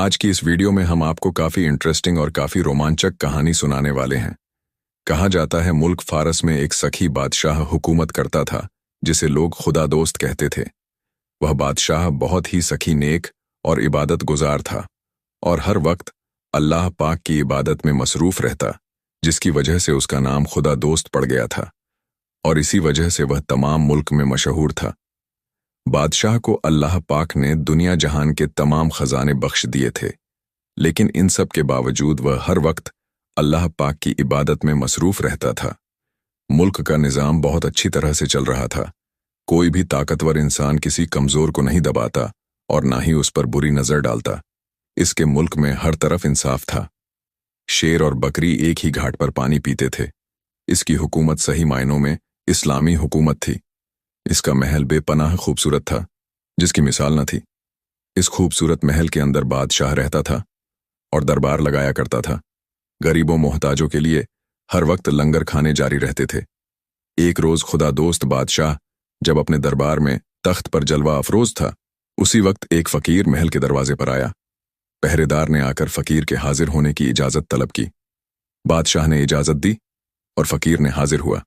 आज की इस वीडियो में हम आपको काफ़ी इंटरेस्टिंग और काफ़ी रोमांचक कहानी सुनाने वाले हैं। कहा जाता है मुल्क फारस में एक सखी बादशाह हुकूमत करता था जिसे लोग खुदा दोस्त कहते थे। वह बादशाह बहुत ही सखी नेक और इबादत गुजार था और हर वक्त अल्लाह पाक की इबादत में मसरूफ रहता, जिसकी वजह से उसका नाम खुदा दोस्त पड़ गया था और इसी वजह से वह तमाम मुल्क में मशहूर था। बादशाह को अल्लाह पाक ने दुनिया जहान के तमाम खजाने बख्श दिए थे, लेकिन इन सब के बावजूद वह हर वक्त अल्लाह पाक की इबादत में मसरूफ रहता था। मुल्क का निज़ाम बहुत अच्छी तरह से चल रहा था। कोई भी ताकतवर इंसान किसी कमज़ोर को नहीं दबाता और ना ही उस पर बुरी नज़र डालता। इसके मुल्क में हर तरफ इंसाफ था। शेर और बकरी एक ही घाट पर पानी पीते थे। इसकी हुकूमत सही मायनों में इस्लामी हुकूमत थी। इसका महल बेपनाह खूबसूरत था, जिसकी मिसाल न थी। इस खूबसूरत महल के अंदर बादशाह रहता था और दरबार लगाया करता था। गरीबों मोहताजों के लिए हर वक्त लंगर खाने जारी रहते थे। एक रोज खुदा दोस्त बादशाह जब अपने दरबार में तख्त पर जलवा अफरोज था, उसी वक्त एक फकीर महल के दरवाजे पर आया। पहरेदार ने आकर फकीर के हाजिर होने की इजाजत तलब की। बादशाह ने इजाजत दी और फकीर ने हाजिर हुआ।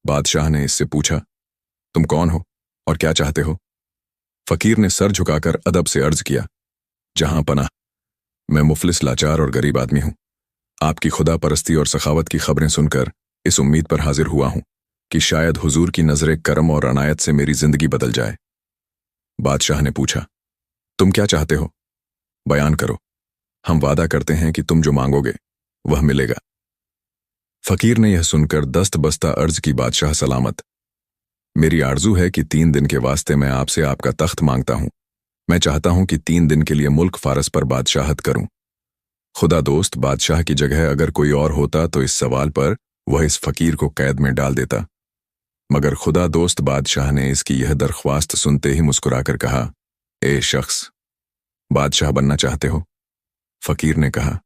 बादशाह ने इससे पूछा, तुम कौन हो और क्या चाहते हो? फकीर ने सर झुकाकर अदब से अर्ज किया, जहां पनाह, मैं मुफलिस लाचार और गरीब आदमी हूं। आपकी खुदा परस्ती और सखावत की खबरें सुनकर इस उम्मीद पर हाजिर हुआ हूं कि शायद हुजूर की नजरे करम और अनायत से मेरी जिंदगी बदल जाए। बादशाह ने पूछा, तुम क्या चाहते हो? बयान करो, हम वादा करते हैं कि तुम जो मांगोगे वह मिलेगा। फकीर ने यह सुनकर दस्त बस्ता अर्ज की, बादशाह सलामत, मेरी आरजू है कि 3 दिन के वास्ते मैं आपसे आपका तख्त मांगता हूं। मैं चाहता हूं कि 3 दिन के लिए मुल्क फारस पर बादशाहत करूं। खुदा दोस्त बादशाह की जगह अगर कोई और होता तो इस सवाल पर वह इस फकीर को कैद में डाल देता, मगर खुदा दोस्त बादशाह ने इसकी यह दरख्वास्त सुनते ही मुस्कुराकर कहा, ए शख्स, बादशाह बनना चाहते हो? फकीर ने कहा,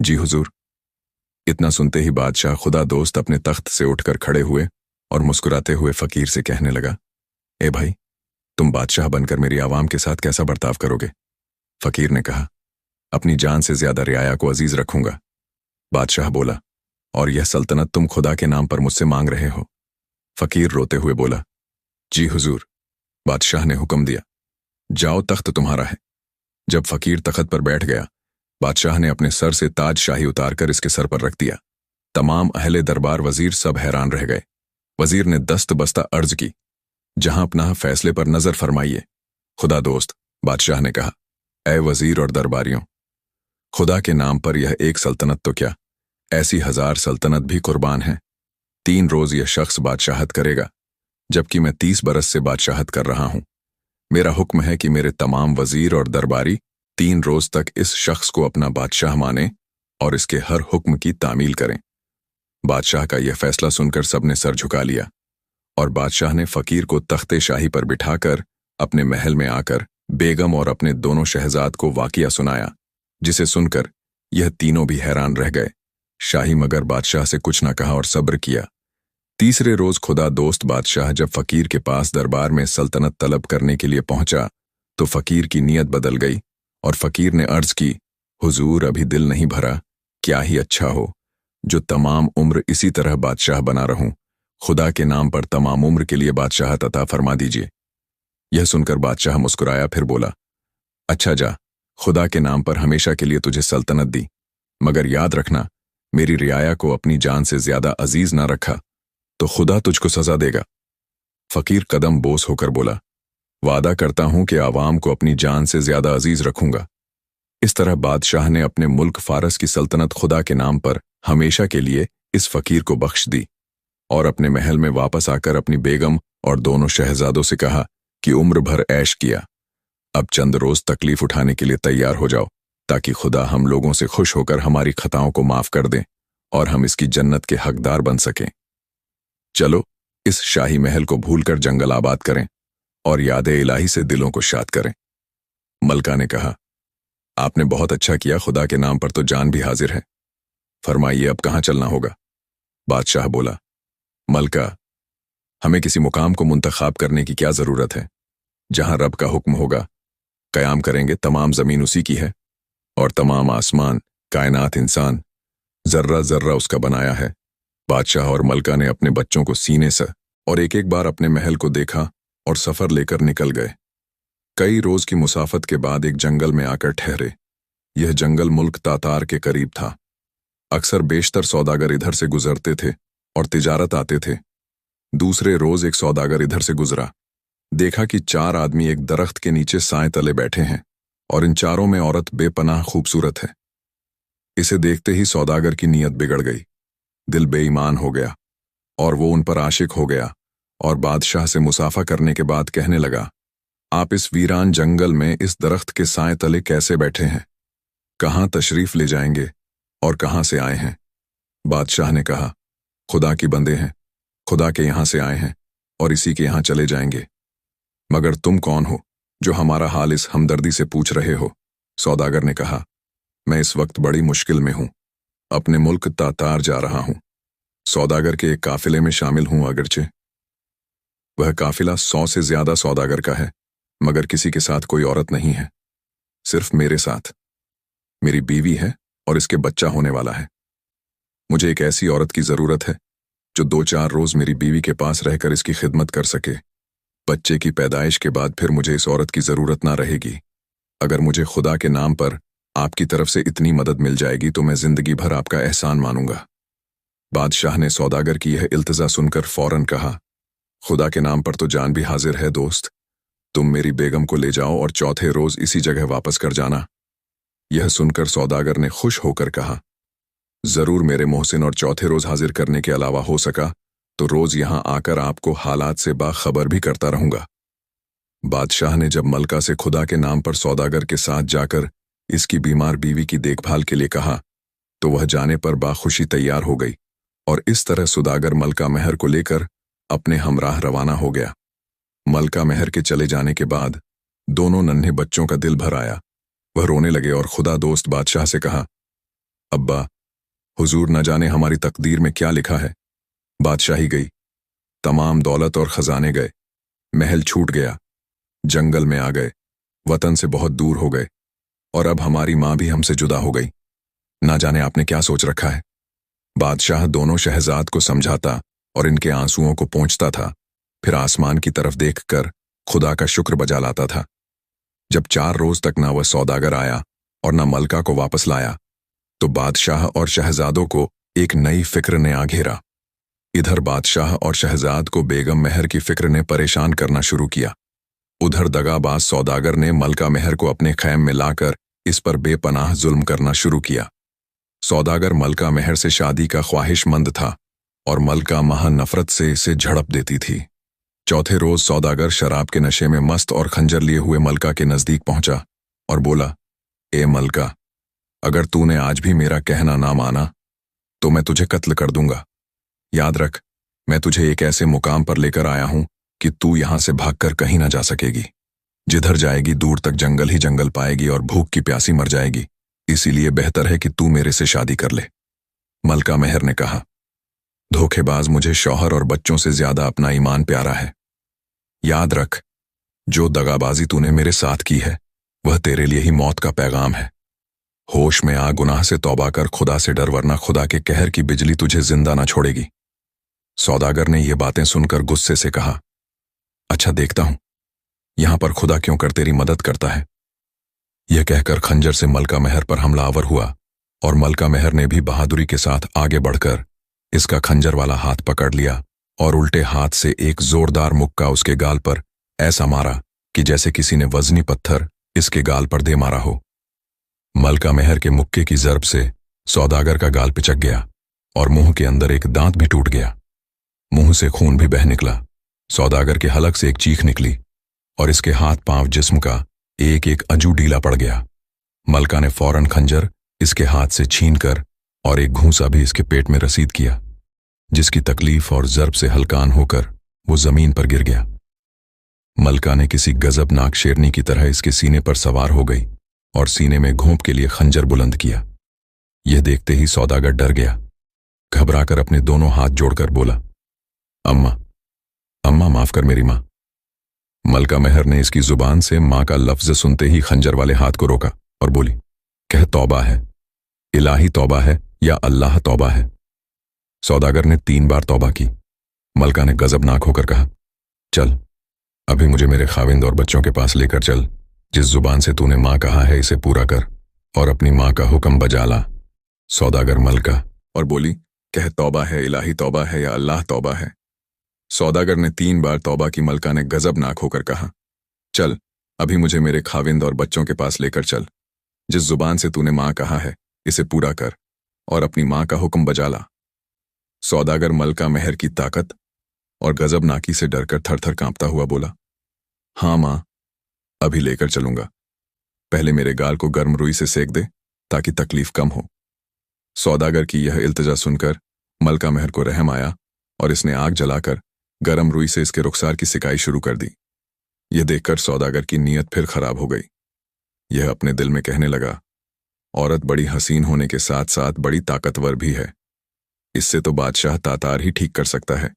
जी हुजूर। इतना सुनते ही बादशाह खुदा दोस्त अपने तख्त से उठकर खड़े हुए और मुस्कुराते हुए फकीर से कहने लगा, ए भाई, तुम बादशाह बनकर मेरी आवाम के साथ कैसा बर्ताव करोगे? फकीर ने कहा, अपनी जान से ज्यादा रियाया को अजीज रखूंगा। बादशाह बोला, और यह सल्तनत तुम खुदा के नाम पर मुझसे मांग रहे हो? फकीर रोते हुए बोला, जी हुजूर। बादशाह ने हुक्म दिया, जाओ, तख्त तुम्हारा है। जब फकीर तख्त पर बैठ गया, बादशाह ने अपने सर से ताज शाही उतारकर इसके सर पर रख दिया। तमाम अहले दरबार वजीर सब हैरान रह गए। वजीर ने दस्त बस्ता अर्ज की, जहां अपना फैसले पर नजर फरमाइए। खुदा दोस्त बादशाह ने कहा, ए वजीर और दरबारियों, खुदा के नाम पर यह एक सल्तनत तो क्या, ऐसी 1000 सल्तनत भी कुर्बान हैं। 3 रोज यह शख्स बादशाहत करेगा, जबकि मैं 30 बरस से बादशाहत कर रहा हूं। मेरा हुक्म है कि मेरे तमाम वजीर और दरबारी 3 रोज तक इस शख्स को अपना बादशाह माने और इसके हर हुक्म की तामील करें। बादशाह का यह फैसला सुनकर सबने सर झुका लिया और बादशाह ने फकीर को तख्ते शाही पर बिठाकर अपने महल में आकर बेगम और अपने दोनों शहजाद को वाकिया सुनाया, जिसे सुनकर यह तीनों भी हैरान रह गए। शाही मगर बादशाह से कुछ न कहा और सब्र किया। तीसरे रोज खुदा दोस्त बादशाह जब फकीर के पास दरबार में सल्तनत तलब करने के लिए पहुंचा तो फकीर की नीयत बदल गई और फकीर ने अर्ज की, हुजूर, अभी दिल नहीं भरा। क्या ही अच्छा हो जो तमाम उम्र इसी तरह बादशाह बना रहूं। खुदा के नाम पर तमाम उम्र के लिए बादशाहत अता फरमा दीजिए। यह सुनकर बादशाह मुस्कुराया, फिर बोला, अच्छा जा, खुदा के नाम पर हमेशा के लिए तुझे सल्तनत दी, मगर याद रखना, मेरी रियाया को अपनी जान से ज्यादा अजीज ना रखा तो खुदा तुझको सजा देगा। फकीर कदम बोस होकर बोला, वादा करता हूं कि आवाम को अपनी जान से ज्यादा अजीज रखूंगा। इस तरह बादशाह ने अपने मुल्क फारस की सल्तनत खुदा के नाम पर हमेशा के लिए इस फकीर को बख्श दी और अपने महल में वापस आकर अपनी बेगम और दोनों शहजादों से कहा कि उम्र भर ऐश किया, अब चंद रोज तकलीफ उठाने के लिए तैयार हो जाओ, ताकि खुदा हम लोगों से खुश होकर हमारी खताओं को माफ कर दे और हम इसकी जन्नत के हकदार बन सकें। चलो, इस शाही महल को भूलकर जंगल आबाद करें और यादे इलाही से दिलों को शाद करें। मलका ने कहा, आपने बहुत अच्छा किया, खुदा के नाम पर तो जान भी हाजिर है। फरमाइए, अब कहाँ चलना होगा? बादशाह बोला, मलका, हमें किसी मुकाम को मुंतखाब करने की क्या जरूरत है? जहां रब का हुक्म होगा कयाम करेंगे, तमाम जमीन उसी की है। खुदा के नाम पर हमेशा के लिए बादशाहत करेंगे। बादशाह बोला, मलका, हमें किसी मुकाम को मुंतखाब करने की क्या जरूरत है? जहां रब का हुक्म होगा कयाम करेंगे, तमाम जमीन उसी की है। और तमाम आसमान, कायनात, इंसान, जर्रा जर्रा उसका बनाया है। बादशाह और मलका ने अपने बच्चों को सीने से और एक एक बार अपने महल को देखा और सफर लेकर निकल गए। कई रोज की मुसाफत के बाद एक जंगल में आकर ठहरे। यह जंगल मुल्क तातार के करीब था। अक्सर बेशतर सौदागर इधर से गुजरते थे और तिजारत आते थे। दूसरे रोज एक सौदागर इधर से गुजरा। देखा कि 4 आदमी एक दरख्त के नीचे साए तले बैठे हैं और इन चारों में औरत बेपनाह खूबसूरत है। इसे देखते ही सौदागर की नीयत बिगड़ गई, दिल बेईमान हो गया और वो उन पर आशिक हो गया और बादशाह से मुसाफा करने के बाद कहने लगा, आप इस वीरान जंगल में इस दरख्त के साए तले कैसे बैठे हैं? कहाँ तशरीफ ले जाएंगे और कहाँ से आए हैं? बादशाह ने कहा, खुदा की बंदे हैं, खुदा के यहां से आए हैं और इसी के यहां चले जाएंगे। मगर तुम कौन हो जो हमारा हाल इस हमदर्दी से पूछ रहे हो? सौदागर ने कहा, मैं इस वक्त बड़ी मुश्किल में हूं, अपने मुल्क तातार जा रहा हूं। सौदागर के एक काफिले में शामिल हूं, अगरचे वह काफिला 100 से ज्यादा सौदागर का है, मगर किसी के साथ कोई औरत नहीं है, सिर्फ मेरे साथ। मेरी बीवी है और इसके बच्चा होने वाला है। मुझे एक ऐसी औरत की जरूरत है जो 2-4 रोज मेरी बीवी के पास रहकर इसकी खिदमत कर सके। बच्चे की पैदाइश के बाद फिर मुझे इस औरत की जरूरत ना रहेगी। अगर मुझे खुदा के नाम पर आपकी तरफ से इतनी मदद मिल जाएगी तो मैं जिंदगी भर आपका एहसान मानूंगा। बादशाह ने सौदागर की यह इल्तजा सुनकर फौरन कहा, खुदा के नाम पर तो जान भी हाजिर है दोस्त। तुम मेरी बेगम को ले जाओ और चौथे रोज इसी जगह वापस कर जाना। यह सुनकर सौदागर ने खुश होकर कहा, जरूर मेरे मोहसिन, और चौथे रोज हाजिर करने के अलावा हो सका तो रोज यहां आकर आपको हालात से बाखबर भी करता रहूंगा। बादशाह ने जब मलका से खुदा के नाम पर सौदागर के साथ जाकर इसकी बीमार बीवी की देखभाल के लिए कहा तो वह जाने पर बाखुशी तैयार हो गई और इस तरह सौदागर मलका महर को लेकर अपने हमराह रवाना हो गया। मलका महर के चले जाने के बाद दोनों नन्हे बच्चों का दिल भर आया। वह रोने लगे और खुदा दोस्त बादशाह से कहा, अब्बा, हुजूर न जाने हमारी तकदीर में क्या लिखा है। बादशाही गई, तमाम दौलत और खजाने गए, महल छूट गया, जंगल में आ गए, वतन से बहुत दूर हो गए और अब हमारी माँ भी हमसे जुदा हो गई। ना जाने आपने क्या सोच रखा है। बादशाह दोनों शहजाद को समझाता और इनके आंसुओं को पोंछता था, फिर आसमान की तरफ देखकर खुदा का शुक्र बजा लाता था। जब 4 रोज तक ना वह सौदागर आया और ना मलका को वापस लाया तो बादशाह और शहजादों को एक नई फिक्र ने आ घेरा। इधर बादशाह और शहजाद को बेगम महर की फिक्र ने परेशान करना शुरू किया। उधर दगाबाज सौदागर ने मलका महर को अपने खैम में लाकर इस पर बेपनाह जुल्म करना शुरू किया। सौदागर मलका महर से शादी का ख्वाहिशमंद था और मलका महा नफरत से इसे झड़प देती थी। चौथे रोज सौदागर शराब के नशे में मस्त और खंजर लिए हुए मलका के नजदीक पहुंचा और बोला, ए मलका, अगर तूने आज भी मेरा कहना ना माना तो मैं तुझे कत्ल कर दूंगा। याद रख, मैं तुझे एक ऐसे मुकाम पर लेकर आया हूं कि तू यहां से भागकर कहीं ना जा सकेगी। जिधर जाएगी दूर तक जंगल ही जंगल पाएगी और भूख की प्यासी मर जाएगी। इसीलिए बेहतर है कि तू मेरे से शादी कर ले। मलका महर ने कहा, धोखेबाज, मुझे शौहर और बच्चों से ज्यादा अपना ईमान प्यारा है। याद रख, जो दगाबाजी तूने मेरे साथ की है वह तेरे लिए ही मौत का पैगाम है। होश में आ, गुनाह से तौबा कर, खुदा से डर, वरना खुदा के कहर की बिजली तुझे जिंदा ना छोड़ेगी। सौदागर ने ये बातें सुनकर गुस्से से कहा, अच्छा देखता हूं यहां पर खुदा क्यों कर तेरी मदद करता है। यह कहकर खंजर से मलका महर पर हमलावर हुआ और मलका महर ने भी बहादुरी के साथ आगे बढ़कर इसका खंजर वाला हाथ पकड़ लिया और उल्टे हाथ से एक जोरदार मुक्का उसके गाल पर ऐसा मारा कि जैसे किसी ने वजनी पत्थर इसके गाल पर दे मारा हो। मलका महर के मुक्के की जर्ब से सौदागर का गाल पिचक गया और मुंह के अंदर एक दांत भी टूट गया। मुंह से खून भी बह निकला। सौदागर के हलक से एक चीख निकली और इसके हाथ पांव जिस्म का एक एक अजू ढीला पड़ गया। मलका ने फौरन खंजर इसके हाथ से छीनकर और एक घूंसा भी इसके पेट में रसीद किया, जिसकी तकलीफ और जर्ब से हलकान होकर वो जमीन पर गिर गया। मलका ने किसी गजबनाक शेरनी की तरह इसके सीने पर सवार हो गई और सीने में घोंप के लिए खंजर बुलंद किया। यह देखते ही सौदागर डर गया। घबराकर अपने दोनों हाथ जोड़कर बोला, अम्मा, अम्मा माफ कर मेरी मां। मलका महर ने इसकी जुबान से मां का लफ्ज सुनते ही खंजर वाले हाथ को रोका और बोली, कह तौबा है, इलाही तौबा है या अल्लाह तौबा है? सौदागर ने 3 बार तौबा की। मलका ने गजबनाक होकर कहा, चल अभी मुझे मेरे खाविंद और बच्चों के पास लेकर चल। जिस जुबान से तूने माँ कहा है इसे पूरा कर और अपनी माँ का हुक्म बजा ला। सौदागर मलका और बोली, कह तौबा है, इलाही तौबा है या अल्लाह तौबा है? सौदागर ने 3 बार तौबा की। मलका ने गजबनाक होकर कहा, चल अभी मुझे मेरे खाविंद और बच्चों के पास लेकर चल। जिस जुबान से तूने माँ कहा है इसे पूरा कर और अपनी माँ का हुक्म बजा ला। सौदागर मलका मेहर की ताकत और गजबनाकी से डरकर थर-थर कांपता हुआ बोला, हाँ माँ, अभी लेकर चलूंगा। पहले मेरे गाल को गर्म रुई से सेक दे ताकि तकलीफ कम हो। सौदागर की यह इल्तिजा सुनकर मलका मेहर को रहम आया और इसने आग जलाकर गर्म रुई से इसके रुखसार की सिकाई शुरू कर दी। यह देखकर सौदागर की नीयत फिर खराब हो गई। यह अपने दिल में कहने लगा, औरत बड़ी हसीन होने के साथ साथ बड़ी ताकतवर भी है। इससे तो बादशाह तातार ही ठीक कर सकता है।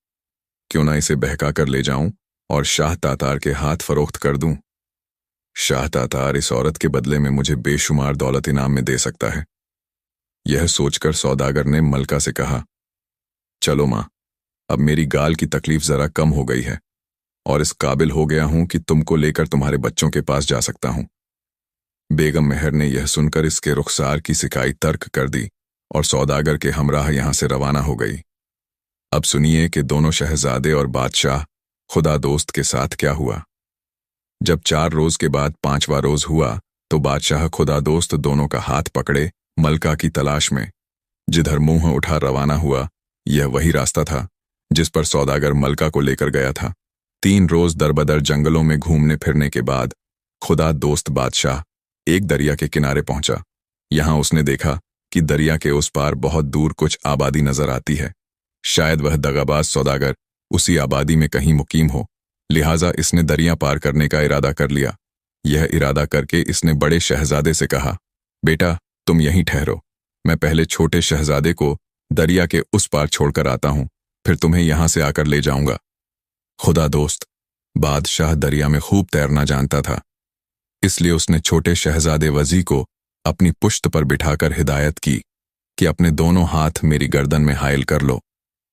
क्यों ना इसे बहका कर ले जाऊं और शाह तातार के हाथ फरोख्त कर दूं। शाह तातार इस औरत के बदले में मुझे बेशुमार दौलत इनाम में दे सकता है। यह सोचकर सौदागर ने मलका से कहा, चलो मां, अब मेरी गाल की तकलीफ जरा कम हो गई है और इस काबिल हो गया हूं कि तुमको लेकर तुम्हारे बच्चों के पास जा सकता हूं। बेगम मेहर ने यह सुनकर इसके रुखसार की सिकाई तर्क कर दी और सौदागर के हमराह यहां से रवाना हो गई। अब सुनिए कि दोनों शहजादे और बादशाह खुदा दोस्त के साथ क्या हुआ। जब 4 रोज के बाद 5वां रोज हुआ तो बादशाह खुदा दोस्त दोनों का हाथ पकड़े मलका की तलाश में। जिधर मुंह उठा रवाना हुआ यह वही रास्ता था जिस पर सौदागर मलका को लेकर गया था। 3 रोज दरबदर जंगलों में घूमने फिरने के बाद खुदा दोस्त बादशाह एक दरिया के किनारे पहुंचा। यहां उसने देखा कि दरिया के उस पार बहुत दूर कुछ आबादी नजर आती है। शायद वह दगाबाज सौदागर उसी आबादी में कहीं मुकीम हो, लिहाजा इसने दरिया पार करने का इरादा कर लिया। यह इरादा करके इसने बड़े शहजादे से कहा, बेटा तुम यहीं ठहरो, मैं पहले छोटे शहजादे को दरिया के उस पार छोड़कर आता हूं, फिर तुम्हें यहां से आकर ले जाऊंगा। खुदा दोस्त बादशाह दरिया में खूब तैरना जानता था, इसलिए उसने छोटे शहजादे वजी को अपनी पुश्त पर बिठाकर हिदायत की कि अपने दोनों हाथ मेरी गर्दन में हायल कर लो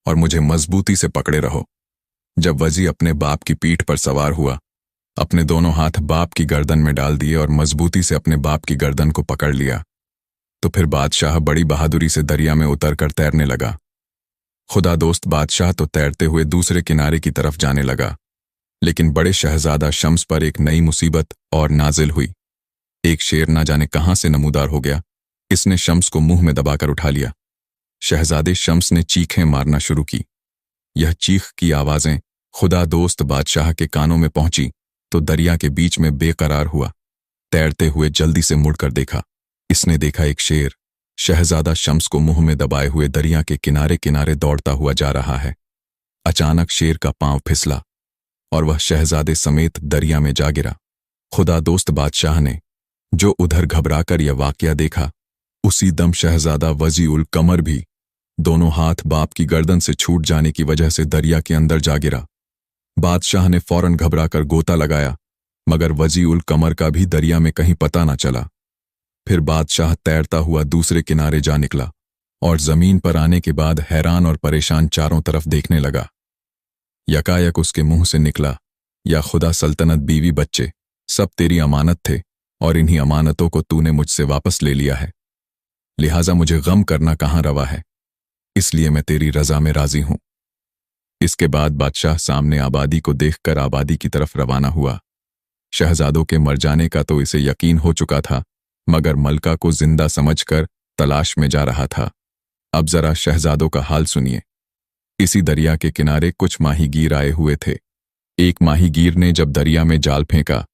और मुझे मजबूती से पकड़े रहो। जब वजी अपने बाप की पीठ पर सवार हुआ, अपने दोनों हाथ बाप की गर्दन में डाल दिए और मजबूती से अपने बाप की गर्दन को पकड़ लिया, तो फिर बादशाह बड़ी बहादुरी से दरिया में उतरकर तैरने लगा। खुदा दोस्त बादशाह तो तैरते हुए दूसरे किनारे की तरफ जाने लगा, लेकिन बड़े शहजादा शम्स पर एक नई मुसीबत और नाजिल हुई। एक शेर ना जाने कहां से नमूदार हो गया, इसने शम्स को मुंह में दबाकर उठा लिया। शहजादे शम्स ने चीखें मारना शुरू की। यह चीख की आवाजें खुदा दोस्त बादशाह के कानों में पहुंची तो दरिया के बीच में बेकरार हुआ। तैरते हुए जल्दी से मुड़कर देखा। इसने देखा एक शेर शहजादा शम्स को मुंह में दबाए हुए दरिया के किनारे किनारे दौड़ता हुआ जा रहा है। अचानक शेर का पांव फिसला और वह शहजादे समेत दरिया में जा गिरा। खुदा दोस्त बादशाह ने जो उधर घबराकर यह वाकया देखा, उसी दम शहजादा वजी उल कमर भी दोनों हाथ बाप की गर्दन से छूट जाने की वजह से दरिया के अंदर जा गिरा। बादशाह ने फौरन घबराकर गोता लगाया, मगर वजी उल कमर का भी दरिया में कहीं पता न चला। फिर बादशाह तैरता हुआ दूसरे किनारे जा निकला और जमीन पर आने के बाद हैरान और परेशान चारों तरफ देखने लगा। यकायक उसके मुंह से निकला, या खुदा सल्तनत बीवी बच्चे सब तेरी अमानत थे और इन्हीं अमानतों को तूने मुझसे वापस ले लिया है, लिहाजा मुझे गम करना कहाँ रवा है, इसलिए मैं तेरी रजा में राजी हूं। इसके बाद बादशाह सामने आबादी को देखकर आबादी की तरफ रवाना हुआ। शहजादों के मर जाने का तो इसे यकीन हो चुका था, मगर मलका को जिंदा समझकर तलाश में जा रहा था। अब जरा शहजादों का हाल सुनिए। इसी दरिया के किनारे कुछ माहीगीर आए हुए थे। एक माहीगीर ने जब दरिया में जाल फेंका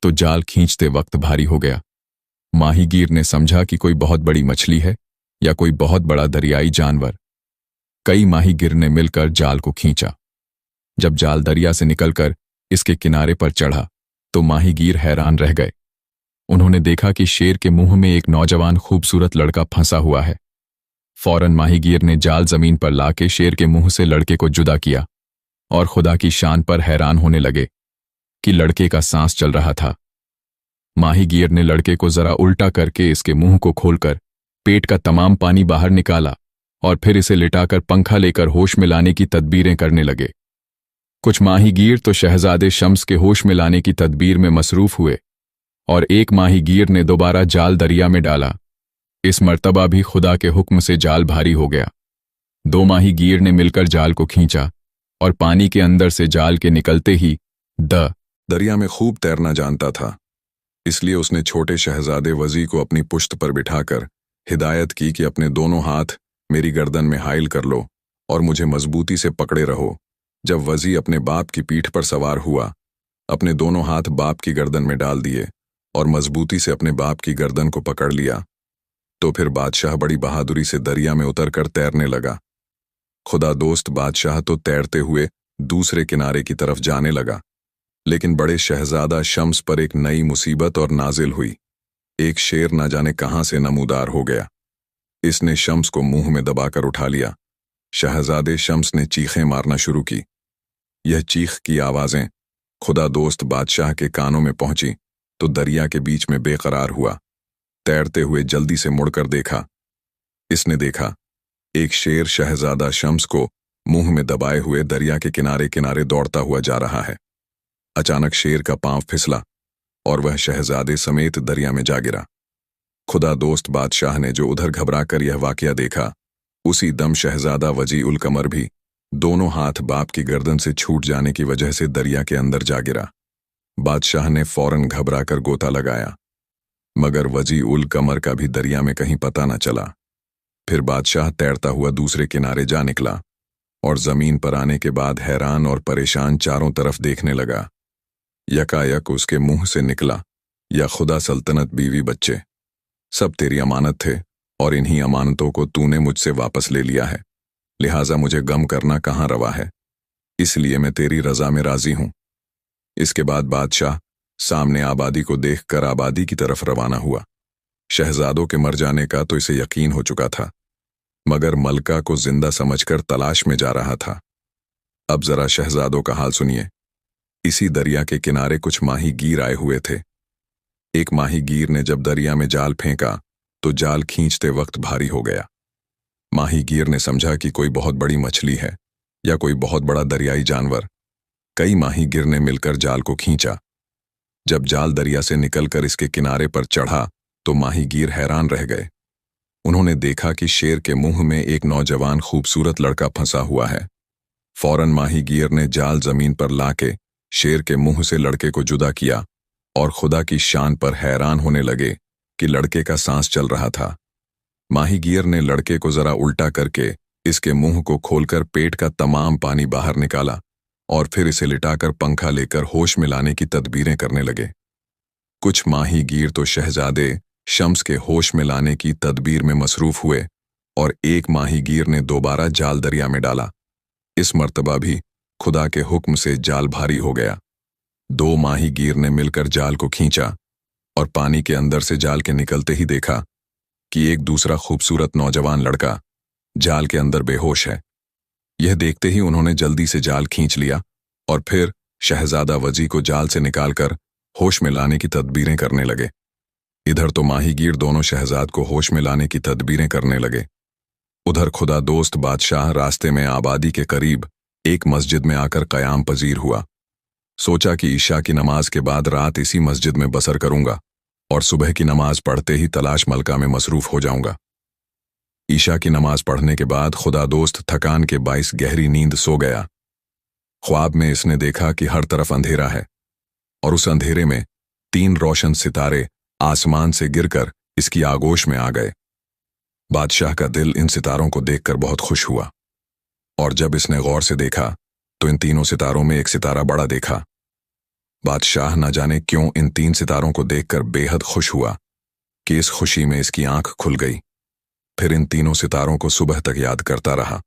तो जाल खींचते वक्त भारी हो गया। माहीगीर ने समझा कि कोई बहुत बड़ी मछली है या कोई बहुत बड़ा दरियाई जानवर। कई माहीगीर ने मिलकर जाल को खींचा। जब जाल दरिया से निकलकर इसके किनारे पर चढ़ा तो माहीगीर हैरान रह गए। उन्होंने देखा कि शेर के मुंह में एक नौजवान खूबसूरत लड़का फंसा हुआ है। फौरन माहीगीर ने जाल जमीन पर लाके शेर के मुंह से लड़के को जुदा किया और खुदा की शान पर हैरान होने लगे कि लड़के का सांस चल रहा था। माहीगीर ने लड़के को जरा उल्टा करके इसके मुंह को खोलकर पेट का तमाम पानी बाहर निकाला और फिर इसे लिटाकर पंखा लेकर होश में लाने की तदबीरें करने लगे। कुछ माहीगीर तो शहजादे शम्स के होश में लाने की तदबीर में मसरूफ हुए और एक माहीगीर ने दोबारा जाल दरिया में डाला। इस मर्तबा भी खुदा के हुक्म से जाल भारी हो गया। 2 माहीगीर ने मिलकर जाल को खींचा और पानी के अंदर से जाल के निकलते ही दरिया में खूब तैरना जानता था, इसलिए उसने छोटे शहजादे वजी को अपनी पुश्त पर बिठाकर हिदायत की कि अपने दोनों हाथ मेरी गर्दन में हाइल कर लो और मुझे मजबूती से पकड़े रहो। जब वजी अपने बाप की पीठ पर सवार हुआ, अपने दोनों हाथ बाप की गर्दन में डाल दिए और मजबूती से अपने बाप की गर्दन को पकड़ लिया, तो फिर बादशाह बड़ी बहादुरी से दरिया में उतरकर तैरने लगा। खुदा दोस्त बादशाह तो तैरते हुए दूसरे किनारे की तरफ जाने लगा, लेकिन बड़े शहजादा शम्स पर एक नई मुसीबत और नाजिल हुई। एक शेर न जाने कहां से नमूदार हो गया। इसने शम्स को मुंह में दबाकर उठा लिया। शहजादे शम्स ने चीखें मारना शुरू की। यह चीख की आवाजें खुदा दोस्त बादशाह के कानों में पहुंची तो दरिया के बीच में बेकरार हुआ। तैरते हुए जल्दी से मुड़कर देखा। इसने देखा एक शेर शहजादा शम्स को मुंह में दबाए हुए दरिया के किनारे किनारे दौड़ता हुआ जा रहा है। अचानक शेर का पांव फिसला और वह शहजादे समेत दरिया में जा गिरा। खुदा दोस्त बादशाह ने जो उधर घबराकर यह वाकया देखा, उसी दम शहजादा वजी उल कमर भी दोनों हाथ बाप की गर्दन से छूट जाने की वजह से दरिया के अंदर जा गिरा। बादशाह ने फौरन घबराकर गोता लगाया, मगर वजी उल कमर का भी दरिया में कहीं पता न चला। फिर बादशाह तैरता हुआ दूसरे किनारे जा निकला और जमीन पर आने के बाद हैरान और परेशान चारों तरफ देखने लगा। यकायक उसके मुंह से निकला, या खुदा सल्तनत बीवी बच्चे सब तेरी अमानत थे और इन्हीं अमानतों को तूने मुझसे वापस ले लिया है, लिहाजा मुझे गम करना कहाँ रवा है, इसलिए मैं तेरी रजा में राजी हूं। इसके बाद बादशाह सामने आबादी को देखकर आबादी की तरफ रवाना हुआ। शहजादों के मर जाने का तो इसे यकीन हो चुका था, मगर मलका को जिंदा समझकर तलाश में जा रहा था। अब जरा शहजादों का हाल सुनिए। इसी दरिया के किनारे कुछ माहीगीर आए हुए थे। एक माहीगीर ने जब दरिया में जाल फेंका तो जाल खींचते वक्त भारी हो गया। माहीगीर ने समझा कि कोई बहुत बड़ी मछली है या कोई बहुत बड़ा दरियाई जानवर। कई माहीगीर ने मिलकर जाल को खींचा। जब जाल दरिया से निकलकर इसके किनारे पर चढ़ा तो माहीगीर हैरान रह गए। उन्होंने देखा कि शेर के मुंह में एक नौजवान खूबसूरत लड़का फंसा हुआ है। फौरन माहीगीर ने जाल जमीन पर लाके शेर के मुंह से लड़के को जुदा किया और खुदा की शान पर हैरान होने लगे कि लड़के का सांस चल रहा था। माहीगीर ने लड़के को जरा उल्टा करके इसके मुंह को खोलकर पेट का तमाम पानी बाहर निकाला और फिर इसे लिटाकर पंखा लेकर होश में लाने की तदबीरें करने लगे। कुछ माहीगीर तो शहजादे शम्स के होश में लाने की तदबीर में मसरूफ हुए और एक माहीगीर ने दोबारा जाल दरिया में डाला। इस मर्तबा भी खुदा के हुक्म से जाल भारी हो गया। 2 माहीगीर ने मिलकर जाल को खींचा और पानी के अंदर से जाल के निकलते ही देखा कि एक दूसरा खूबसूरत नौजवान लड़का जाल के अंदर बेहोश है। यह देखते ही उन्होंने जल्दी से जाल खींच लिया और फिर शहजादा वजी को जाल से निकालकर होश में लाने की तदबीरें करने लगे। इधर तो माहीगीर दोनों शहजाद को होश में लाने की तदबीरें करने लगे। उधर खुदा दोस्त बादशाह रास्ते में आबादी के करीब एक मस्जिद में आकर क़याम पजीर हुआ। सोचा कि ईशा की नमाज के बाद रात इसी मस्जिद में बसर करूंगा और सुबह की नमाज पढ़ते ही तलाश मलका में मसरूफ हो जाऊंगा। ईशा की नमाज पढ़ने के बाद खुदा दोस्त थकान के बाइस गहरी नींद सो गया। ख्वाब में इसने देखा कि हर तरफ अंधेरा है और उस अंधेरे में 3 रोशन सितारे आसमान से गिरकर इसकी आगोश में आ गए। बादशाह का दिल इन सितारों को देखकर बहुत खुश हुआ और जब इसने गौर से देखा तो इन तीनों सितारों में एक सितारा बड़ा देखा। बादशाह न जाने क्यों इन 3 सितारों को देखकर बेहद खुश हुआ कि इस खुशी में इसकी आंख खुल गई। फिर इन तीनों सितारों को सुबह तक याद करता रहा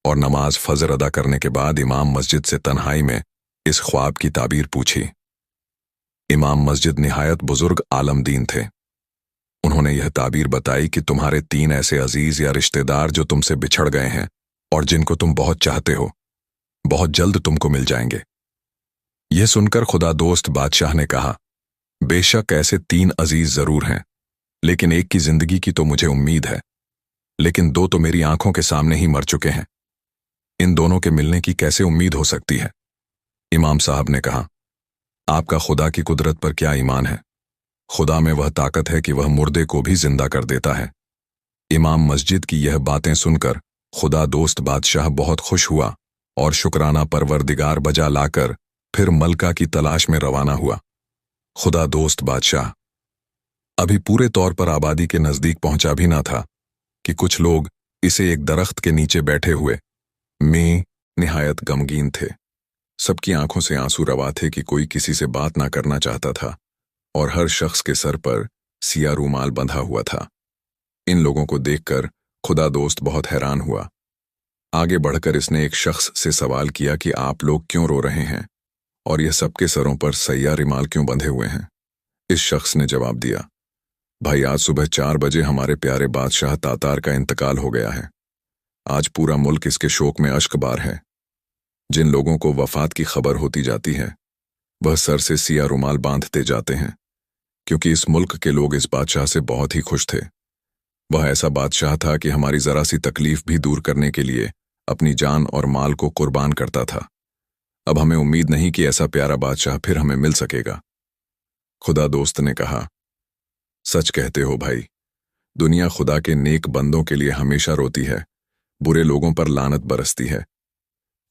और नमाज फजर अदा करने के बाद इमाम मस्जिद से तन्हाई में इस ख्वाब की ताबीर पूछी। इमाम मस्जिद निहायत बुजुर्ग आलम दीन थे। उन्होंने यह ताबीर बताई कि तुम्हारे 3 ऐसे अजीज या रिश्तेदार जो तुमसे बिछड़ गए हैं और जिनको तुम बहुत चाहते हो, बहुत जल्द तुमको मिल जाएंगे। यह सुनकर खुदा दोस्त बादशाह ने कहा, बेशक ऐसे 3 अजीज जरूर हैं, लेकिन एक की जिंदगी की तो मुझे उम्मीद है, लेकिन 2 तो मेरी आंखों के सामने ही मर चुके हैं। इन दोनों के मिलने की कैसे उम्मीद हो सकती है? इमाम साहब ने कहा, आपका खुदा की कुदरत पर क्या ईमान है? खुदा में वह ताकत है कि वह मुर्दे को भी जिंदा कर देता है। इमाम मस्जिद की यह बातें सुनकर खुदा दोस्त बादशाह बहुत खुश हुआ और शुक्राना परवरदिगार बजा लाकर फिर मलका की तलाश में रवाना हुआ। खुदा दोस्त बादशाह अभी पूरे तौर पर आबादी के नजदीक पहुंचा भी ना था कि कुछ लोग इसे एक दरख्त के नीचे बैठे हुए में निहायत गमगीन थे। सबकी आंखों से आंसू रवा थे कि कोई किसी से बात ना करना चाहता था और हर शख्स के सर पर सिया रूमाल बंधा हुआ था। इन लोगों को देखकर खुदा दोस्त बहुत हैरान हुआ। आगे बढ़कर इसने एक शख्स से सवाल किया कि आप लोग क्यों रो रहे हैं और यह सबके सरों पर सैया रूमाल क्यों बंधे हुए हैं? इस शख्स ने जवाब दिया, भाई आज सुबह 4 बजे हमारे प्यारे बादशाह तातार का इंतकाल हो गया है। आज पूरा मुल्क इसके शोक में अश्कबार है। जिन लोगों को वफात की खबर होती जाती है वह सर से सिया रुमाल बांधते जाते हैं, क्योंकि इस मुल्क के लोग इस बादशाह से बहुत ही खुश थे। वह ऐसा बादशाह था कि हमारी जरा सी तकलीफ भी दूर करने के लिए अपनी जान और माल को कुर्बान करता था। अब हमें उम्मीद नहीं कि ऐसा प्यारा बादशाह फिर हमें मिल सकेगा। खुदा दोस्त ने कहा, सच कहते हो भाई, दुनिया खुदा के नेक बंदों के लिए हमेशा रोती है, बुरे लोगों पर लानत बरसती है।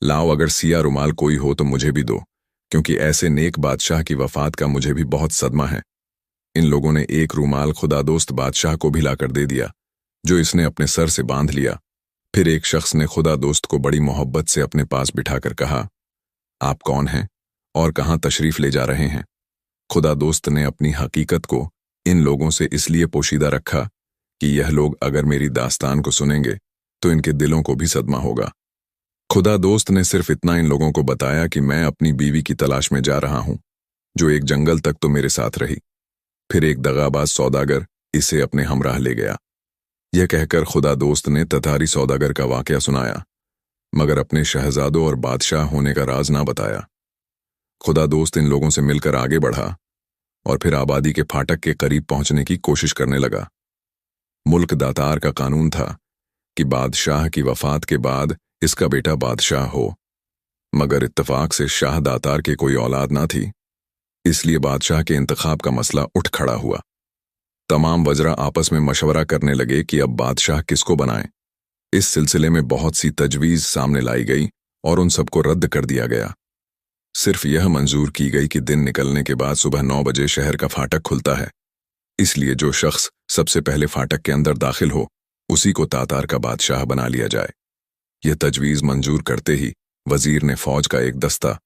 लाओ, अगर सिया रुमाल कोई हो तो मुझे भी दो, क्योंकि ऐसे नेक बादशाह की वफात का मुझे भी बहुत सदमा है। इन लोगों ने एक रूमाल खुदा दोस्त बादशाह को भी लाकर दे दिया, जो इसने अपने सर से बांध लिया। फिर एक शख्स ने खुदा दोस्त को बड़ी मोहब्बत से अपने पास बिठाकर कहा, आप कौन हैं और कहाँ तशरीफ ले जा रहे हैं? खुदा दोस्त ने अपनी हकीकत को इन लोगों से इसलिए पोशीदा रखा कि यह लोग अगर मेरी दास्तान को सुनेंगे तो इनके दिलों को भी सदमा होगा। खुदा दोस्त ने सिर्फ इतना इन लोगों को बताया कि मैं अपनी बीवी की तलाश में जा रहा हूं, जो एक जंगल तक तो मेरे साथ रही। फिर एक दगाबाज सौदागर इसे अपने हमराह ले गया। यह कहकर खुदा दोस्त ने ततारी सौदागर का वाकया सुनाया, मगर अपने शहजादों और बादशाह होने का राज ना बताया। खुदा दोस्त इन लोगों से मिलकर आगे बढ़ा और फिर आबादी के फाटक के करीब पहुंचने की कोशिश करने लगा। मुल्क दातार का कानून था कि बादशाह की वफात के बाद इसका बेटा बादशाह हो, मगर इत्तफाक से शाह दातार के कोई औलाद ना थी, इसलिए बादशाह के इंतखाब का मसला उठ खड़ा हुआ। तमाम वज़रा आपस में मशवरा करने लगे कि अब बादशाह किसको बनाएं। इस सिलसिले में बहुत सी तजवीज़ सामने लाई गई और उन सबको रद्द कर दिया गया। सिर्फ यह मंजूर की गई कि दिन निकलने के बाद सुबह 9 बजे शहर का फाटक खुलता है, इसलिए जो शख्स सबसे पहले फाटक के अंदर दाखिल हो उसी को तातार का बादशाह बना लिया जाए। यह तजवीज़ मंजूर करते ही वजीर ने फौज का एक दस्ता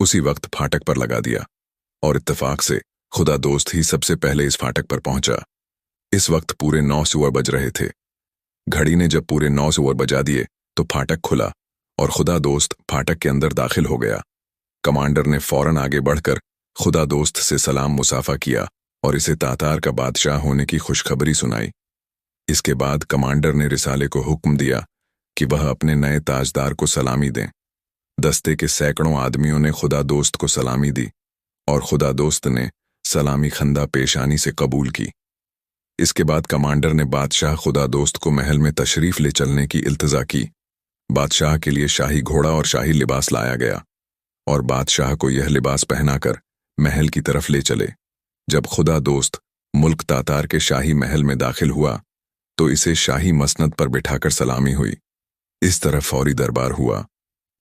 उसी वक्त फाटक पर लगा दिया और इत्तेफाक से खुदा दोस्त ही सबसे पहले इस फाटक पर पहुंचा। इस वक्त पूरे 9 सूअर बज रहे थे। घड़ी ने जब पूरे 9 सूअर बजा दिए तो फाटक खुला और खुदा दोस्त फाटक के अंदर दाखिल हो गया। कमांडर ने फौरन आगे बढ़कर खुदा दोस्त से सलाम मुसाफा किया और इसे तातार का बादशाह होने की खुशखबरी सुनाई। इसके बाद कमांडर ने रिसाले को हुक्म दिया कि वह अपने नए ताजदार को सलामी दें। दस्ते के सैकड़ों आदमियों ने खुदा दोस्त को सलामी दी और खुदा दोस्त ने सलामी खंदा पेशानी से कबूल की। इसके बाद कमांडर ने बादशाह खुदा दोस्त को महल में तशरीफ ले चलने की इल्तजा की। बादशाह के लिए शाही घोड़ा और शाही लिबास लाया गया और बादशाह को यह लिबास पहनाकर महल की तरफ ले चले। जब खुदा दोस्त मुल्क तातार के शाही महल में दाखिल हुआ तो इसे शाही मसनद पर बिठाकर सलामी हुई। इस तरह फौरी दरबार हुआ,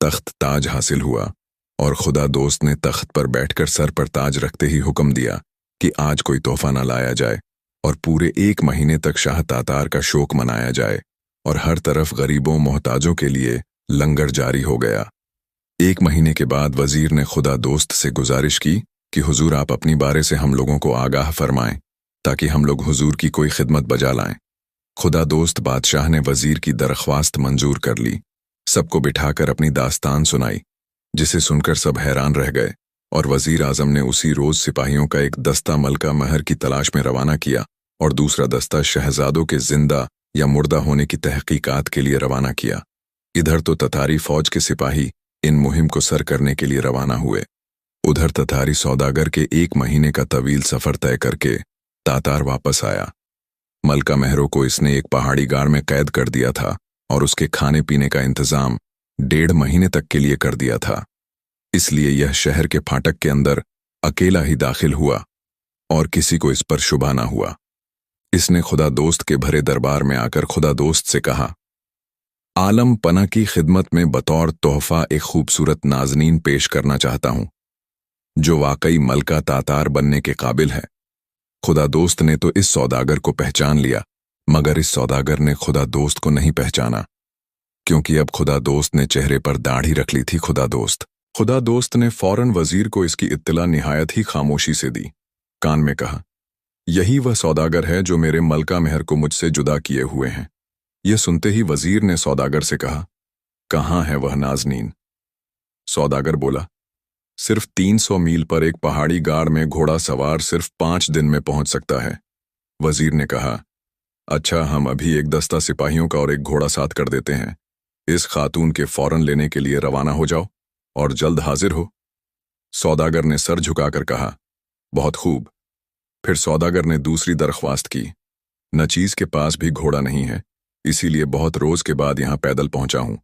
तख्त ताज हासिल हुआ और खुदा दोस्त ने तख्त पर बैठकर सर पर ताज रखते ही हुक्म दिया कि आज कोई तोहफा न लाया जाए और पूरे 1 महीने तक शाह तातार का शोक मनाया जाए और हर तरफ गरीबों मोहताजों के लिए लंगर जारी हो गया। 1 महीने के बाद वजीर ने खुदा दोस्त से गुजारिश की कि हुजूर आप अपनी बारे से हम लोगों को आगाह फरमाएं ताकि हम लोग हुजूर की कोई खिदमत बजा लाएं। खुदा दोस्त बादशाह ने वजीर की दरख्वास्त मंजूर कर ली। सबको बिठाकर अपनी दास्तान सुनाई, जिसे सुनकर सब हैरान रह गए और वजीर आजम ने उसी रोज सिपाहियों का एक दस्ता मलका महर की तलाश में रवाना किया और दूसरा दस्ता शहजादों के जिंदा या मुर्दा होने की तहकीकात के लिए रवाना किया। इधर तो ततारी फौज के सिपाही इन मुहिम को सर करने के लिए रवाना हुए। उधर ततारी सौदागर के 1 महीने का तवील सफर तय करके तातार वापस आया। मलका मेहरों को इसने एक पहाड़ी गाड़ में कैद कर दिया था और उसके खाने पीने का इंतजाम 1.5 महीने तक के लिए कर दिया था। इसलिए यह शहर के फाटक के अंदर अकेला ही दाखिल हुआ और किसी को इस पर शुबा ना हुआ। इसने खुदा दोस्त के भरे दरबार में आकर खुदा दोस्त से कहा, आलम पना की खिदमत में बतौर तोहफा एक खूबसूरत नाजनीन पेश करना चाहता हूं, जो वाकई मलका तातार बनने के काबिल है। खुदा दोस्त ने तो इस सौदागर को पहचान लिया, मगर इस सौदागर ने खुदा दोस्त को नहीं पहचाना, क्योंकि अब खुदा दोस्त ने चेहरे पर दाढ़ी रख ली थी। खुदा दोस्त ने फौरन वजीर को इसकी इत्तला निहायत ही खामोशी से दी। कान में कहा, यही वह सौदागर है जो मेरे मलका मेहर को मुझसे जुदा किए हुए हैं। यह सुनते ही वजीर ने सौदागर से कहा, कहाँ है वह नाजनीन? सौदागर बोला, सिर्फ 300 मील पर एक पहाड़ी गाड़ में घोड़ा सवार सिर्फ 5 दिन में पहुंच सकता है। वजीर ने कहा, अच्छा, हम अभी एक दस्ता सिपाहियों का और एक घोड़ा साथ कर देते हैं। इस खातून के फौरन लेने के लिए रवाना हो जाओ और जल्द हाजिर हो। सौदागर ने सर झुकाकर कहा, बहुत खूब। फिर सौदागर ने दूसरी दरख्वास्त की, नचीज के पास भी घोड़ा नहीं है, इसीलिए बहुत रोज के बाद यहां पैदल पहुंचा हूं,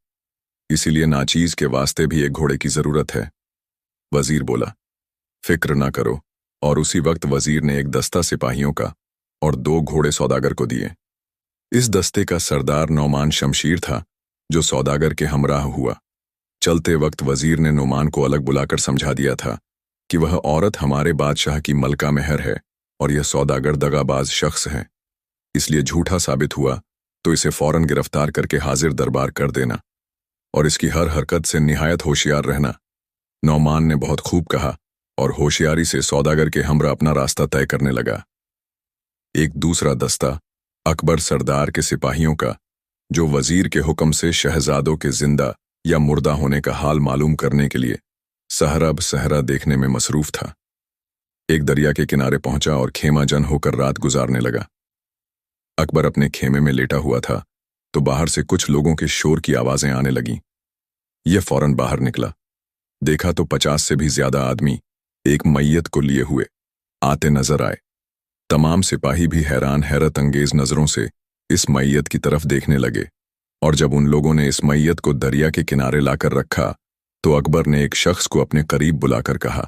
इसीलिए नाचीज के वास्ते भी एक घोड़े की जरूरत है। वजीर बोला, फिक्र ना करो, और उसी वक्त वजीर ने एक दस्ता सिपाहियों का और 2 घोड़े सौदागर को दिए। इस दस्ते का सरदार नौमान शमशीर था, जो सौदागर के हमराह हुआ। चलते वक्त वजीर ने नौमान को अलग बुलाकर समझा दिया था कि वह औरत हमारे बादशाह की मलका मेहर है और यह सौदागर दगाबाज शख्स है, इसलिए झूठा साबित हुआ तो इसे फौरन गिरफ्तार करके हाजिर दरबार कर देना और इसकी हर हरकत से निहायत होशियार रहना। नौमान ने बहुत खूब कहा और होशियारी से सौदागर के हमरा अपना रास्ता तय करने लगा। एक दूसरा दस्ता अकबर सरदार के सिपाहियों का, जो वजीर के हुक्म से शहजादों के जिंदा या मुर्दा होने का हाल मालूम करने के लिए सहरा बसहरा देखने में मसरूफ था, एक दरिया के किनारे पहुंचा और खेमा जन होकर रात गुजारने लगा। अकबर अपने खेमे में लेटा हुआ था तो बाहर से कुछ लोगों के शोर की आवाजें आने लगीं। यह फौरन बाहर निकला, देखा तो 50 से भी ज्यादा आदमी एक मैयत को लिए हुए आते नजर आए। तमाम सिपाही भी हैरत अंगेज नजरों से इस मैयत की तरफ देखने लगे, और जब उन लोगों ने इस मैयत को दरिया के किनारे लाकर रखा तो अकबर ने एक शख्स को अपने करीब बुलाकर कहा,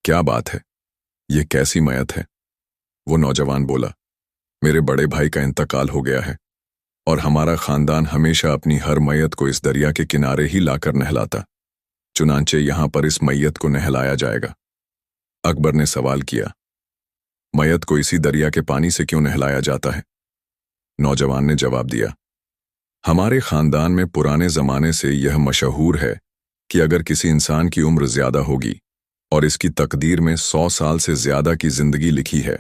क्या बात है, ये कैसी मैयत है? वो नौजवान बोला, मेरे बड़े भाई का इंतकाल हो गया है और हमारा खानदान हमेशा अपनी हर मैयत को इस दरिया के किनारे ही लाकर नहलाता, चुनांचे यहां पर इस मैयत को नहलाया जाएगा। अकबर ने सवाल किया, मैयत को इसी दरिया के पानी से क्यों नहलाया जाता है? नौजवान ने जवाब दिया, हमारे खानदान में पुराने जमाने से यह मशहूर है कि अगर किसी इंसान की उम्र ज्यादा होगी और इसकी तकदीर में 100 साल से ज्यादा की जिंदगी लिखी है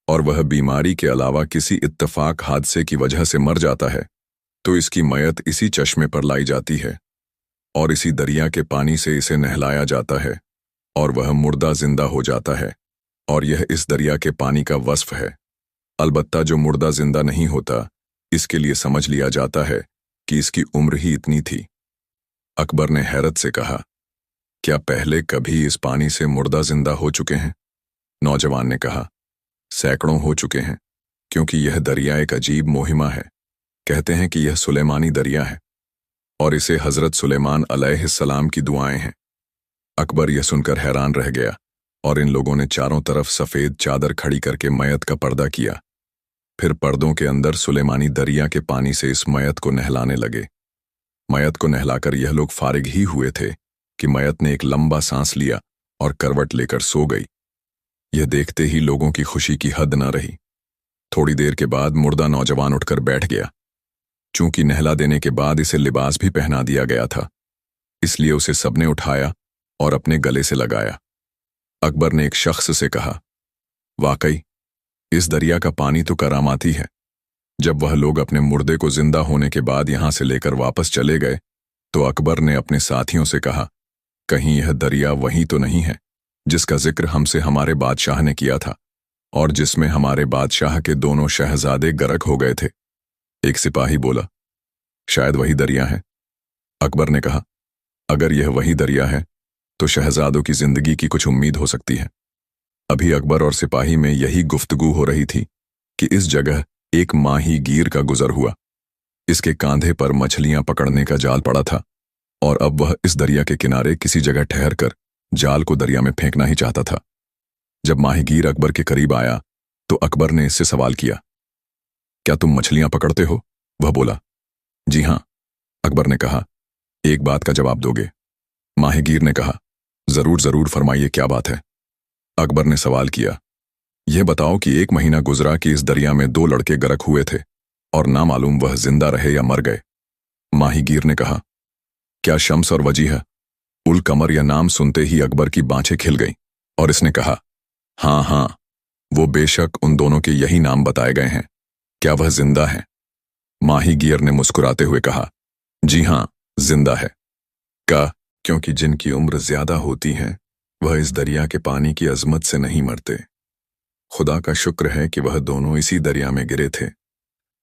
और वह बीमारी के अलावा किसी इत्तफाक हादसे की वजह से मर जाता है, तो इसकी मैयत इसी चश्मे पर लाई जाती है और इसी दरिया के पानी से इसे नहलाया जाता है और वह मुर्दा जिंदा हो जाता है, और यह इस दरिया के पानी का वस्फ है। अलबत्ता जो मुर्दा जिंदा नहीं होता, इसके लिए समझ लिया जाता है कि इसकी उम्र ही इतनी थी। अकबर ने हैरत से कहा, क्या पहले कभी इस पानी से मुर्दा जिंदा हो चुके हैं? नौजवान ने कहा, सैकड़ों हो चुके हैं, क्योंकि यह दरिया एक अजीब मोहिमा है। कहते हैं कि यह सुलेमानी दरिया है और इसे हजरत सुलेमान अलैहिस्सलाम की दुआएं हैं। अकबर यह सुनकर हैरान रह गया और इन लोगों ने चारों तरफ सफेद चादर खड़ी करके मैयत का पर्दा किया। फिर पर्दों के अंदर सुलेमानी दरिया के पानी से इस मैयत को नहलाने लगे। मैयत को नहलाकर यह लोग फारिग ही हुए थे कि मैयत ने एक लंबा सांस लिया और करवट लेकर सो गई। यह देखते ही लोगों की खुशी की हद न रही। थोड़ी देर के बाद मुर्दा नौजवान उठकर बैठ गया। चूंकि नहला देने के बाद इसे लिबास भी पहना दिया गया था, इसलिए उसे सबने उठाया और अपने गले से लगाया। अकबर ने एक शख्स से कहा, वाकई इस दरिया का पानी तो करामाती है। जब वह लोग अपने मुर्दे को जिंदा होने के बाद यहां से लेकर वापस चले गए तो अकबर ने अपने साथियों से कहा, कहीं यह दरिया वही तो नहीं है जिसका जिक्र हमसे हमारे बादशाह ने किया था और जिसमें हमारे बादशाह के दोनों शहजादे गर्क हो गए थे? एक सिपाही बोला, शायद वही दरिया है। अकबर ने कहा, अगर यह वही दरिया है तो शहजादों की जिंदगी की कुछ उम्मीद हो सकती है। अभी अकबर और सिपाही में यही गुफ्तगू हो रही थी कि इस जगह एक माही गीर का गुजर हुआ। इसके कांधे पर मछलियां पकड़ने का जाल पड़ा था और अब वह इस दरिया के किनारे किसी जगह ठहर कर जाल को दरिया में फेंकना ही चाहता था। जब माहीगीर अकबर के करीब आया तो अकबर ने इससे सवाल किया, क्या तुम मछलियां पकड़ते हो? वह बोला, जी हां। अकबर ने कहा, एक बात का जवाब दोगे? माहीगीर ने कहा, जरूर जरूर, फरमाइए, क्या बात है? अकबर ने सवाल किया, यह बताओ कि 1 महीना गुजरा कि इस दरिया में 2 लड़के गरक हुए थे और ना मालूम वह जिंदा रहे या मर गए। माहीगीर ने कहा, क्या शम्स और वजीह? उल कमर या नाम सुनते ही अकबर की बाँछें खिल गईं और इसने कहा, हाँ हाँ, वो बेशक उन दोनों के यही नाम बताए गए हैं। क्या वह जिंदा है? माहीगीर ने मुस्कुराते हुए कहा, जी हां, जिंदा है। क्योंकि जिनकी उम्र ज्यादा होती है वह इस दरिया के पानी की अजमत से नहीं मरते। खुदा का शुक्र है कि वह दोनों इसी दरिया में गिरे थे।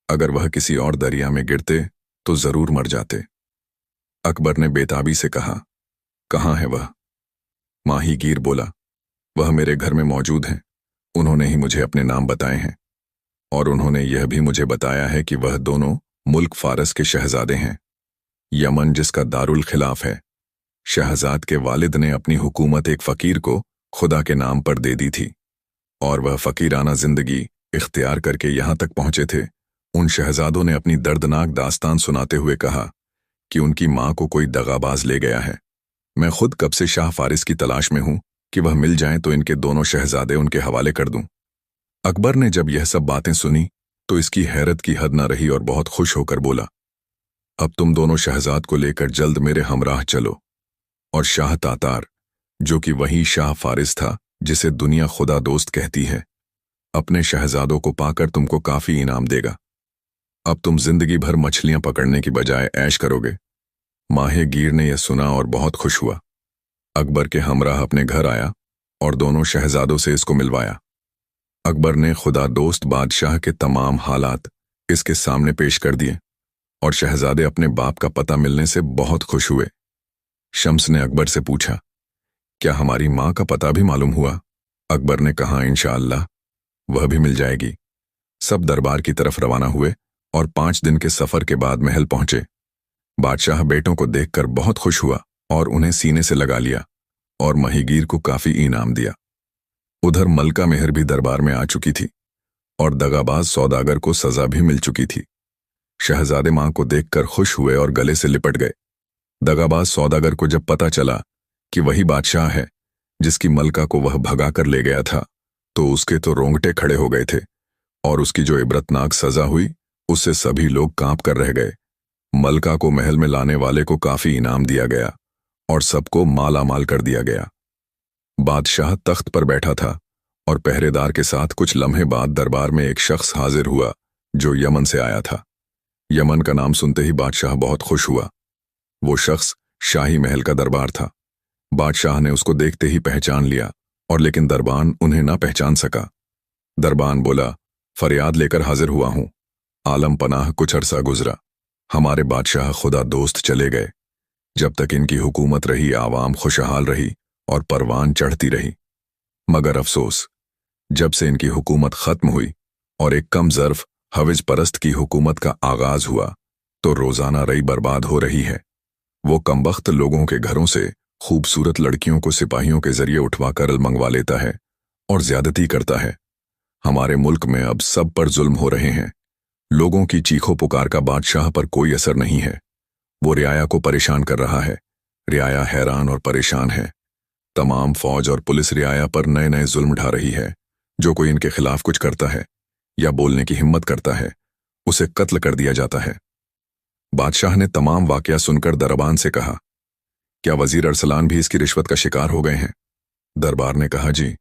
अगर वह किसी और दरिया में गिरते तो जरूर मर जाते। अकबर ने बेताबी से कहा, कहाँ है वह? माहीगीर बोला, वह मेरे घर में मौजूद हैं। उन्होंने ही मुझे अपने नाम बताए हैं और उन्होंने यह भी मुझे बताया है कि वह दोनों मुल्क फारस के शहजादे हैं, यमन जिसका दारुल खिलाफ है। शहजाद के वालिद ने अपनी हुकूमत एक फकीर को खुदा के नाम पर दे दी थी और वह फकीराना जिंदगी इख्तियार करके यहां तक पहुंचे थे। उन शहजादों ने अपनी दर्दनाक दास्तान सुनाते हुए कहा कि उनकी मां को कोई दगाबाज ले गया है। मैं खुद कब से शाह फारिस की तलाश में हूं कि वह मिल जाएं तो इनके दोनों शहजादे उनके हवाले कर दूं। अकबर ने जब यह सब बातें सुनी तो इसकी हैरत की हद न रही और बहुत खुश होकर बोला, अब तुम दोनों शहजाद को लेकर जल्द मेरे हमराह चलो और शाह तातार, जो कि वही शाह फारिस था जिसे दुनिया खुदा दोस्त कहती है, अपने शहजादों को पाकर तुमको काफी इनाम देगा। अब तुम जिंदगी भर मछलियां पकड़ने की बजाय ऐश करोगे। माहीगीर ने यह सुना और बहुत खुश हुआ। अकबर के हमराह अपने घर आया और दोनों शहजादों से इसको मिलवाया। अकबर ने खुदा दोस्त बादशाह के तमाम हालात इसके सामने पेश कर दिए और शहजादे अपने बाप का पता मिलने से बहुत खुश हुए। शम्स ने अकबर से पूछा, क्या हमारी मां का पता भी मालूम हुआ? अकबर ने कहा, इंशाअल्लाह वह भी मिल जाएगी। सब दरबार की तरफ रवाना हुए और 5 दिन के सफर के बाद महल पहुंचे। बादशाह बेटों को देखकर बहुत खुश हुआ और उन्हें सीने से लगा लिया और माहीगीर को काफी इनाम दिया। उधर मलका मेहर भी दरबार में आ चुकी थी और दगाबाज सौदागर को सजा भी मिल चुकी थी। शहजादे मां को देखकर खुश हुए और गले से लिपट गए। दगाबाज सौदागर को जब पता चला कि वही बादशाह है जिसकी मलका को वह भगा कर ले गया था तो उसके तो रोंगटे खड़े हो गए थे और उसकी जो इबरतनाक सजा हुई उससे सभी लोग कांप कर रह गए। मलका को महल में लाने वाले को काफी इनाम दिया गया और सबको माला माल कर दिया गया। बादशाह तख्त पर बैठा था और पहरेदार के साथ कुछ लम्हे बाद दरबार में एक शख्स हाजिर हुआ जो यमन से आया था। यमन का नाम सुनते ही बादशाह बहुत खुश हुआ। वो शख्स शाही महल का दरबार था। बादशाह ने उसको देखते ही पहचान लिया और लेकिन दरबान उन्हें ना पहचान सका। दरबान बोला, फरियाद लेकर हाजिर हुआ हूं। आलम पनाह कुछ अरसा गुजरा, हमारे बादशाह खुदा दोस्त चले गए। जब तक इनकी हुकूमत रही आवाम खुशहाल रही और परवान चढ़ती रही, मगर अफसोस जब से इनकी हुकूमत खत्म हुई और एक कम ज़र्फ हविज परस्त की हुकूमत का आगाज हुआ तो रोजाना रई बर्बाद हो रही है। वो कमबख्त लोगों के घरों से खूबसूरत लड़कियों को सिपाहियों के जरिए उठवा कर मंगवा लेता है और ज्यादती करता है। हमारे मुल्क में अब सब पर जुल्म हो रहे हैं। लोगों की चीखों पुकार का बादशाह पर कोई असर नहीं है। वो रियाया को परेशान कर रहा है। रियाया हैरान और परेशान है। तमाम फौज और पुलिस रियाया पर नए नए जुल्म ढा रही है। जो कोई इनके खिलाफ कुछ करता है या बोलने की हिम्मत करता है उसे कत्ल कर दिया जाता है। बादशाह ने तमाम वाकया सुनकर दरबान से कहा, क्या वजीर अरसलान भी इसकी रिश्वत का शिकार हो गए हैं? दरबार ने कहा, जी।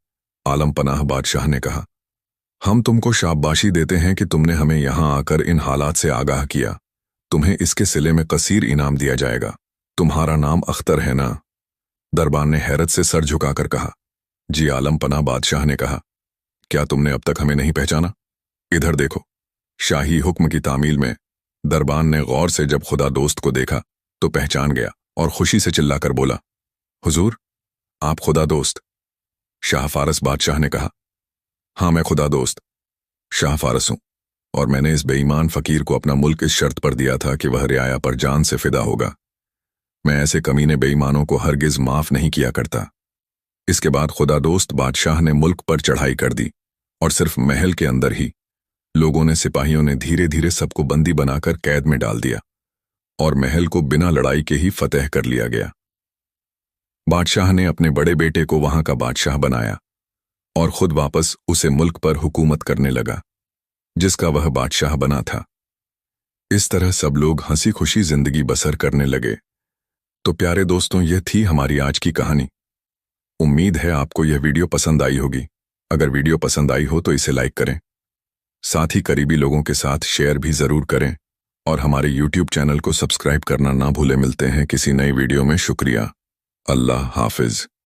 आलम पनाह बादशाह ने कहा, हम तुमको शाबाशी देते हैं कि तुमने हमें यहां आकर इन हालात से आगाह किया। तुम्हें इसके सिले में कसीर इनाम दिया जाएगा। तुम्हारा नाम अख्तर है ना? दरबान ने हैरत से सर झुकाकर कहा, जी। आलम पनाह बादशाह ने कहा, क्या तुमने अब तक हमें नहीं पहचाना? इधर देखो। शाही हुक्म की तामील में दरबान ने गौर से जब खुदा दोस्त को देखा तो पहचान गया और खुशी से चिल्लाकर बोला, हुजूर, आप खुदा दोस्त? शाह फारस बादशाह ने कहा। हाँ, मैं खुदा दोस्त शाह फारस हूं, और मैंने इस बेईमान फकीर को अपना मुल्क इस शर्त पर दिया था कि वह रियाया पर जान से फिदा होगा। मैं ऐसे कमीने बेईमानों को हरगिज माफ नहीं किया करता। इसके बाद खुदा दोस्त बादशाह ने मुल्क पर चढ़ाई कर दी, और सिर्फ महल के अंदर ही लोगों ने, सिपाहियों ने धीरे धीरे सबको बंदी बनाकर कैद में डाल दिया, और महल को बिना लड़ाई के ही फतेह कर लिया गया। बादशाह ने अपने बड़े बेटे को वहां का बादशाह बनाया, और खुद वापस उसे मुल्क पर हुकूमत करने लगा जिसका वह बादशाह बना था। इस तरह सब लोग हंसी खुशी जिंदगी बसर करने लगे। तो प्यारे दोस्तों, यह थी हमारी आज की कहानी। उम्मीद है आपको यह वीडियो पसंद आई होगी। अगर वीडियो पसंद आई हो तो इसे लाइक करें, साथ ही करीबी लोगों के साथ शेयर भी जरूर करें, और हमारे YouTube चैनल को सब्सक्राइब करना ना भूलें। मिलते हैं किसी नई वीडियो में। शुक्रिया। अल्लाह हाफिज।